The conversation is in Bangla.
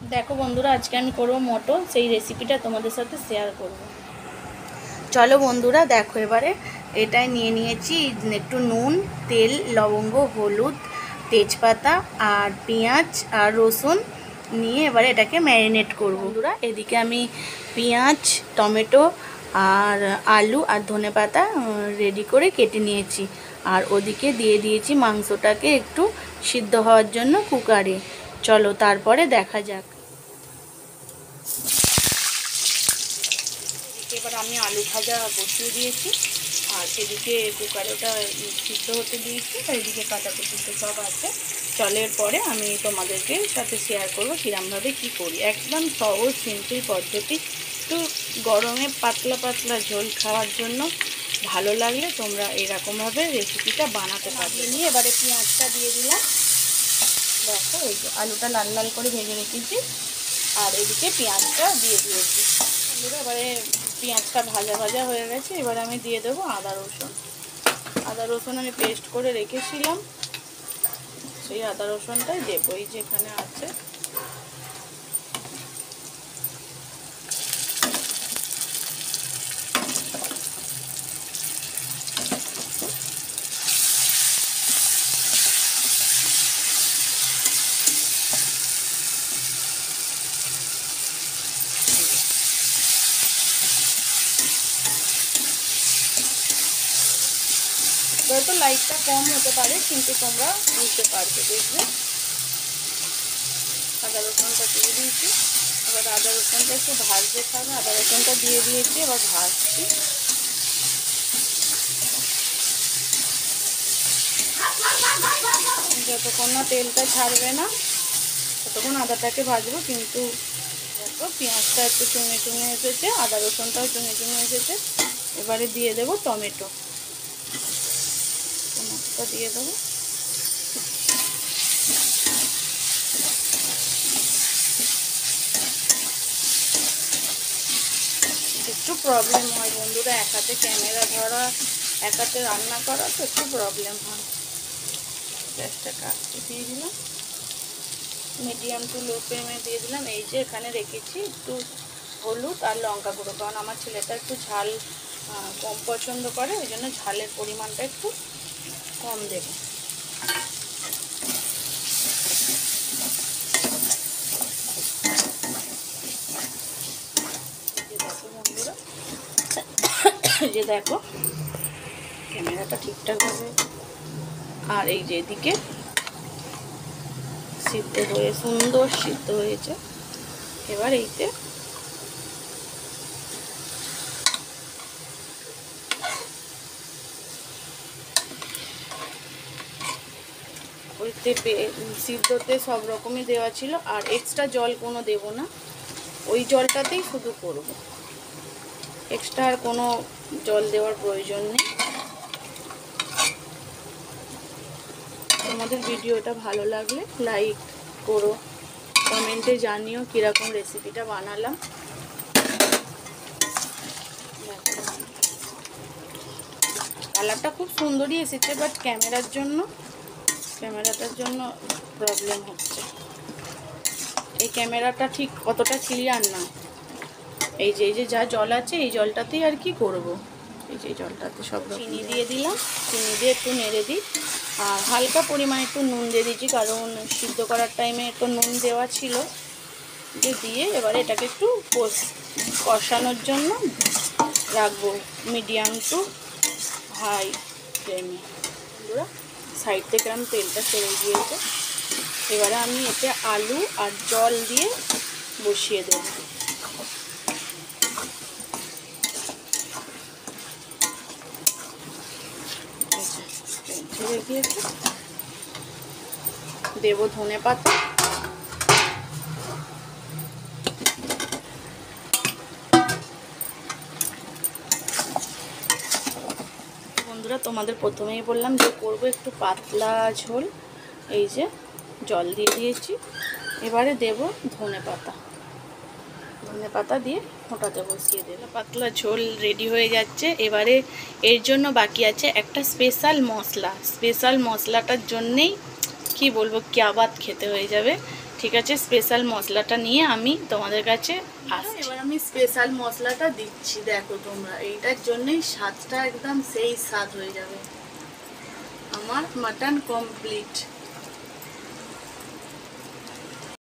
দেখো বন্ধুরা, আজকে আমি করব মটর, সেই রেসিপিটা তোমাদের সাথে শেয়ার করব। চলো বন্ধুরা দেখো, এবারে এটাই নিয়ে নিয়েছি একটু নুন, তেল, লবঙ্গ, হলুদ, তেজপাতা আর পেঁয়াজ আর রসুন নিয়ে এবারে এটাকে ম্যারিনেট করব। বন্ধুরা এদিকে আমি পেঁয়াজ, টমেটো আর আলু আর ধনেপাতা রেডি করে কেটে নিয়েছি, আর ওদিকে দিয়ে দিয়েছি মাংসটাকে একটু সিদ্ধ হওয়ার জন্য কুকারে। চলো তারপরে দেখা যাক। এবার আমি আলু ভাজা বসিয়ে দিয়েছি, আর এদিকে কুকারে ওটা সিদ্ধ হতে দিয়েছি, আর এদিকে কাটাকুটি তো সব আছে। চলের পরে আমি তোমাদেরকে সাথে শেয়ার করবো কীরমভাবে কী করি। একদম সহজ সিম্পল পদ্ধতি, একটু গরমে পাতলা পাতলা ঝোল খাওয়ার জন্য ভালো লাগলে তোমরা এরকমভাবে রেসিপিটা বানাতে পারবে। নিয়ে এবারে পেঁয়াজটা দিয়ে দিলাম। দেখো এই যে আলুটা লাল লাল করে ভেজে রেখেছি, আর এদিকে পেঁয়াজটা দিয়ে দিয়েছি। এবারে পেঁয়াজটা ভাজা ভাজা হয়ে গেছে, এবারে আমি দিয়ে দেবো আদা রসুন। আদা রসুন আমি পেস্ট করে রেখেছিলাম, সেই আদা রসুনটাই দেবো, এই যেখানে আছে। হয়তো লাইটটা কম হতে পারে, কিন্তু তোমরা বুঝতে পারবে, দেখবে। আদা রসুনটা দিয়ে দিয়েছি, এবার আদা রসুনটা একটু ভাজতে থাকবে। আদা রসুনটা দিয়ে দিয়েছি, এবার ভাজছি। যতক্ষণ না তেলটা ছাড়বে না ততক্ষণ আদাটাকে ভাজবো। কিন্তু দেখো পেঁয়াজটা একটু চুঙে চুঙে এসেছে, আদা রসুনটাও চুঙে চুঙে এসেছে। এবারে দিয়ে দেবো টমেটো, টমেটোটা দিয়ে দেবো। একটু প্রবলেম হয় বন্ধুরা, এক হাতে ক্যামেরা ধরা, এক হাতে রান্না করা, তো একটু প্রবলেম হয়। গ্যাসটা কাটতে দিয়ে দিলাম, মিডিয়াম টু লো ফ্লেমে দিয়ে দিলাম। এই যে এখানে রেখেছি একটু হলুদ আর লঙ্কা গুঁড়ো, কারণ আমার ছেলেটা একটু ঝাল কম পছন্দ করে, ওই জন্য ঝালের পরিমাণটা একটু কম দেবো। বন্ধুরা যে দেখো ক্যামেরাটা ঠিকঠাকভাবে, আর এই যে এদিকে সিদ্ধ হয়ে সুন্দর সিদ্ধ হয়েছে। এবার এইতে ওইতে সিদ্ধতে সব রকমই দেওয়া ছিল, আর এক্সট্রা জল কোনো দেব না, ওই জলটাতেই শুধু করব, এক্সট্রা আর কোনো জল দেওয়ার প্রয়োজন নেই। তোমাদের ভিডিওটা ভালো লাগলে লাইক করো, কমেন্টে জানিও কীরকম রেসিপিটা বানালাম। কালারটা খুব সুন্দরই এসেছে, বাট ক্যামেরাটার জন্য প্রবলেম হচ্ছে। এই ক্যামেরাটা ঠিক অতটা ক্লিয়ার না। এই যে যা জল আছে এই জলটাতেই আর কি করব, এই যে জলটাতে সব চিনি দিয়ে দিলাম। চিনি দিয়ে একটু নেড়ে দিই, আর হালকা পরিমাণে একটু নুন দিয়ে দিচ্ছি, কারণ সিদ্ধ করার টাইমে একটু নুন দেওয়া ছিল। দিয়ে এবারে এটাকে একটু কষানোর জন্য রাখবো মিডিয়াম টু হাই ফ্লেমে। বন্ধুরা সাইড থেকে আমি তেলটা ছেড়ে দিয়েছে, এবারে আমি এতে আলু আর জল দিয়ে বসিয়ে দেব। ছেড়ে দিয়েছে, দেবো ধনে পাতা। বন্ধুরা তোমাদের প্রথমেই বললাম যে করব একটু পাতলা ঝোল, এই যে জল দিয়ে দিয়েছি। এবারে দেব ধনে পাতা দিয়ে ফোটাতে বসিয়ে দেব। পাতলা ঝোল রেডি হয়ে যাচ্ছে। এবারে এর জন্য বাকি আছে একটা স্পেশাল মশলাটার জন্যেই কি বলবো, ক্যাবাত খেতে হয়ে যাবে। ঠিক আছে, স্পেশাল মশলাটা নিয়ে আমি তোমাদের কাছে আসছি। এবার আমি স্পেশাল মশলাটা দিচ্ছি, দেখো তোমরা, এইটার জন্যই স্বাদটা একদম সেই স্বাদ হয়ে যাবে। আমার মাটন কমপ্লিট।